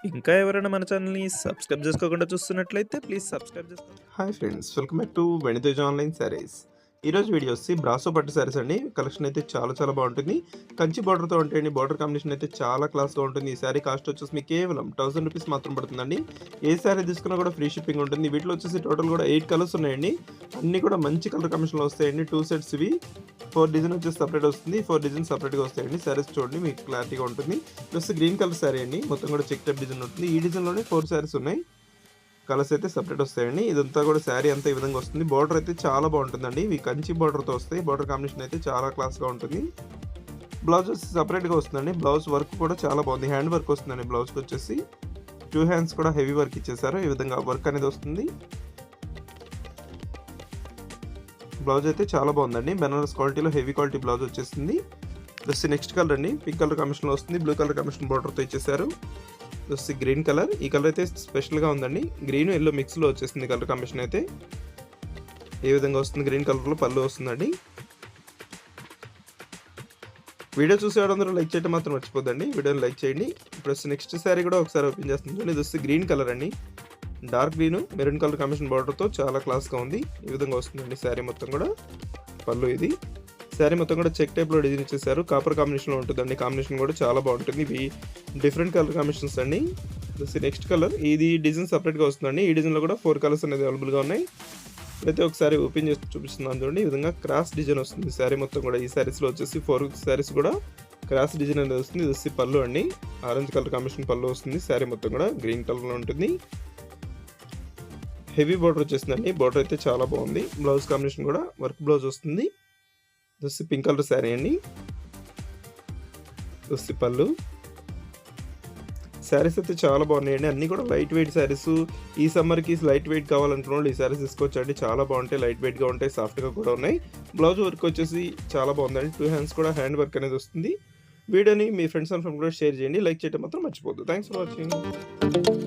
ఇంకా ఎవరైనా మన ఛానల్‌ని సబ్స్క్రైబ్ చేసుకోకుండా చూస్తున్నట్లయితే ప్లీజ్ సబ్స్క్రైబ్ చేసుకోండి. Hi friends, welcome back to వెనితేజ్ online saris. ఈరోజు వీడియో వచ్చి బ్రాసో పట్టు శారీస్ అండి. కలెక్షన్ అయితే చాలా చాలా బాగుంటుంది. కంచి బార్డర్తో ఉంటాయండి. బార్డర్ కాంబినేషన్ అయితే చాలా క్లాస్గా ఉంటుంది. ఈ శారీ కాస్ట్ వచ్చేసి మీకు కేవలం 1000 రూపీస్ మాత్రం పడుతుందండి. ఏ శారీ తీసుకున్నా కూడా ఫ్రీ షిప్పింగ్ ఉంటుంది. వీటిలో వచ్చేసి టోటల్ కూడా 8 కలర్స్ ఉన్నాయండి. అన్నీ కూడా మంచి కలర్ కాంబినేషన్లో వస్తాయండి. 2 సెట్స్ ఇవి. 4 డిజైన్ వచ్చేసి సపరేట్ వస్తుంది. 4 డిజైన్ సపరేట్గా వస్తాయండి. శారీస్ చూడండి మీకు క్లారిటీగా ఉంటుంది. ప్లస్ గ్రీన్ కలర్ శారీ అండి. మొత్తం కూడా చెక్ టైప్ డిజైన్ ఉంటుంది. ఈ డిజైన్లోనే 4 శారీస్ ఉన్నాయి. కలర్స్ అయితే సెపరేట్ వస్తాయండి. ఇదంతా కూడా శారీ అంతా ఈ విధంగా వస్తుంది. బార్డర్ అయితే చాలా బాగుంటుందండి. ఇవి కంచి బార్డర్తో వస్తాయి. బార్డర్ కాంబినేషన్ అయితే చాలా క్లాస్గా ఉంటుంది. బ్లౌజ్ వచ్చి సపరేట్గా వస్తుందండి. బ్లౌజ్ వర్క్ కూడా చాలా బాగుంది. హ్యాండ్ వర్క్ వస్తుందండి. బ్లౌజ్కి వచ్చేసి 2 హ్యాండ్స్ కూడా హెవీ వర్క్ ఇచ్చేసారు. ఈ విధంగా వర్క్ అనేది వస్తుంది. బ్లౌజ్ అయితే చాలా బాగుందండి. బెనారస్ క్వాలిటీలో హెవీ క్వాలిటీ బ్లౌజ్ వచ్చేసింది. ప్లస్ నెక్స్ట్ కలర్ అండి. పింక్ కలర్ కాంబినేషన్లో వస్తుంది. బ్లూ కలర్ కాంబినేషన్ బార్డర్తో ఇచ్చేసారు. వచ్చి గ్రీన్ కలర్. ఈ కలర్ అయితే స్పెషల్గా ఉందండి. గ్రీన్ ఎల్లో మిక్స్లో వచ్చేసింది కలర్ కాంబినేషన్ అయితే. ఏ విధంగా వస్తుంది, గ్రీన్ కలర్లో పళ్ళు వస్తుందండి. వీడియో చూసేవాళ్ళందరూ లైక్ చేయడం మాత్రం మర్చిపోద్దండి. వీడియోని లైక్ చేయండి. ఇప్పుడు నెక్స్ట్ శారీ కూడా ఒకసారి ఓపెన్ చేస్తుంది. ఇది వచ్చి గ్రీన్ కలర్ అండి. Dark green maroon colour combination బార్డర్తో చాలా క్లాస్గా ఉంది. ఈ విధంగా వస్తుందండి శారీ మొత్తం కూడా. పళ్ళు ఇది. శారీ మొత్తం కూడా చెక్ టైప్లో డిజైన్ ఇచ్చేసారు. కాపర్ కాంబినేషన్లో ఉంటుందండి. కాంబినేషన్ కూడా చాలా బాగుంటుంది. ఇవి డిఫరెంట్ కలర్ కాంబినేషన్స్ అండి. నెక్స్ట్ కలర్ ఇది డిజైన్ సపరేట్గా వస్తుందండి. ఈ డిజైన్లో కూడా 4 కలర్స్ అనేది అవైలబుల్గా ఉన్నాయి. అయితే ఒకసారి ఓపెన్ చేసి చూపిస్తున్నాను చూడండి. ఈ విధంగా క్రాస్ డిజైన్ వస్తుంది శారీ మొత్తం కూడా. ఈ శారీస్లో వచ్చేసి 4 శారీస్ కూడా క్రాస్ డిజైన్ అనేది వస్తుంది. ఇది వచ్చి పళ్ళు అండి. ఆరెంజ్ కలర్ కాంబినేషన్ పళ్ళు వస్తుంది. శారీ మొత్తం కూడా గ్రీన్ కలర్లో ఉంటుంది. హెవీ బార్డర్ వచ్చేసిందండి. బార్డర్ అయితే చాలా బాగుంది. బ్లౌజ్ కాంబినేషన్ కూడా వర్క్ బ్లౌజ్ వస్తుంది. వచ్చి పింక్ కలర్ శారీ అండి. వచ్చి పళ్ళు. శారీస్ అయితే చాలా బాగున్నాయండి. అన్నీ కూడా లైట్ వెయిట్ శారీస్. ఈ సమ్మర్కి లైట్ వెయిట్ కావాలనుకున్న వాళ్ళు ఈ శారీస్ తీసుకోవచ్చండి. చాలా బాగుంటాయి. లైట్ వెయిట్గా ఉంటాయి. సాఫ్ట్గా కూడా ఉన్నాయి. బ్లౌజ్ వర్క్ వచ్చేసి చాలా బాగుందండి. 2 హ్యాండ్స్ కూడా హ్యాండ్ వర్క్ అనేది వస్తుంది. వీడియోని మీ ఫ్రెండ్స్ అండ్ ఫ్యామిలీ కూడా షేర్ చేయండి. లైక్ చేయడం మాత్రం మర్చిపోద్దు. Thanks for watching.